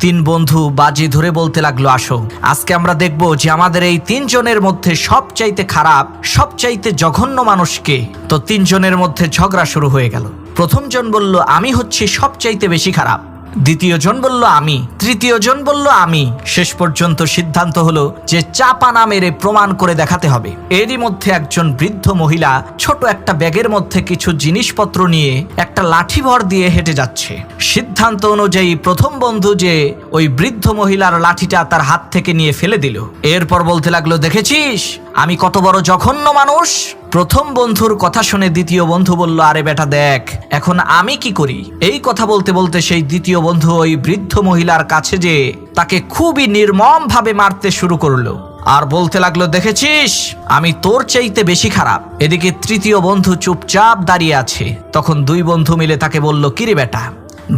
তিন বন্ধু বাজি ধরে বলতে লাগলো, আসো আজকে আমরা দেখব যে আমাদের এই তিনজনের মধ্যে সবচাইতে খারাপ, সবচাইতে জঘন্য মানুষকে। তো তিনজনের মধ্যে ঝগড়া শুরু হয়ে গেল। প্রথম জন বলল, আমি হচ্ছি সবচাইতে বেশি খারাপ। দ্বিতীয় জন বলল আমি, তৃতীয় জন বলল আমি। শেষ পর্যন্ত সিদ্ধান্ত হলো যে চাপা না মেরে প্রমাণ করে দেখাতে হবে। এরই মধ্যে একজন বৃদ্ধ মহিলা ছোট একটা ব্যাগের মধ্যে কিছু জিনিসপত্র নিয়ে একটা লাঠি ভর দিয়ে হেঁটে যাচ্ছে। সিদ্ধান্ত অনুযায়ী প্রথম বন্ধু যে ওই বৃদ্ধ মহিলার লাঠিটা তার হাত থেকে নিয়ে ফেলে দিল। এরপর বলতে লাগলো, দেখেছিস আমি কত বড় জঘন্য মানুষ। প্রথম বন্ধুর কথা শুনে দ্বিতীয় বন্ধু বলল, আরে বেটা দেখ এখন আমি কি করি। এই কথা বলতে বলতে সেই দ্বিতীয় বন্ধু ওই বৃদ্ধ মহিলার কাছে যে তাকে খুবই নির্মম ভাবে মারতে শুরু করলো আর বলতে লাগলো, দেখেছিস আমি তোর চাইতে বেশি খারাপ। এদিকে তৃতীয় বন্ধু চুপচাপ দাঁড়িয়ে আছে। তখন দুই বন্ধু মিলে তাকে বলল, কিরে বেটা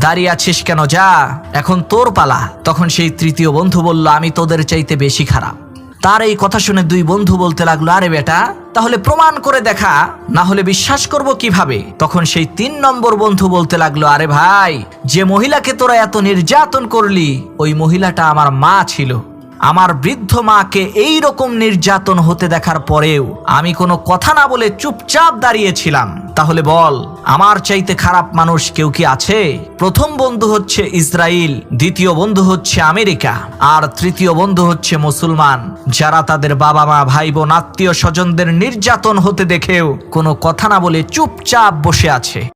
দাঁড়িয়ে আছিস কেন, যা এখন তোর পালা। তখন সেই তৃতীয় বন্ধু বলল, আমি তোদের চাইতে বেশি খারাপ। তার এই কথা শুনে দুই বন্ধু বলতে লাগলো, আরে বেটা তাহলে প্রমাণ করে দেখা, না হলে বিশ্বাস করব কিভাবে। তখন সেই 3 নম্বর বন্ধু বলতে লাগলো, আরে ভাই যে মহিলাকে তোরা এত নির্যাতন করলি ওই মহিলাটা আমার মা ছিল। আমার বৃদ্ধ মাকে এই রকম নির্যাতন হতে দেখার পরেও আমি কোনো কথা না বলে চুপচাপ দাঁড়িয়েছিলাম। তাহলে বল আমার চাইতে খারাপ মানুষ কেউ কি আছে? প্রথম বন্ধু হচ্ছে ইসরায়েল, দ্বিতীয় বন্ধু হচ্ছে আমেরিকা, আর তৃতীয় বন্ধু হচ্ছে মুসলমান, যারা তাদের বাবা মা ভাই বোন আত্মীয় স্বজনদের নির্যাতন হতে দেখেও কোনো কথা না বলে চুপচাপ বসে আছে।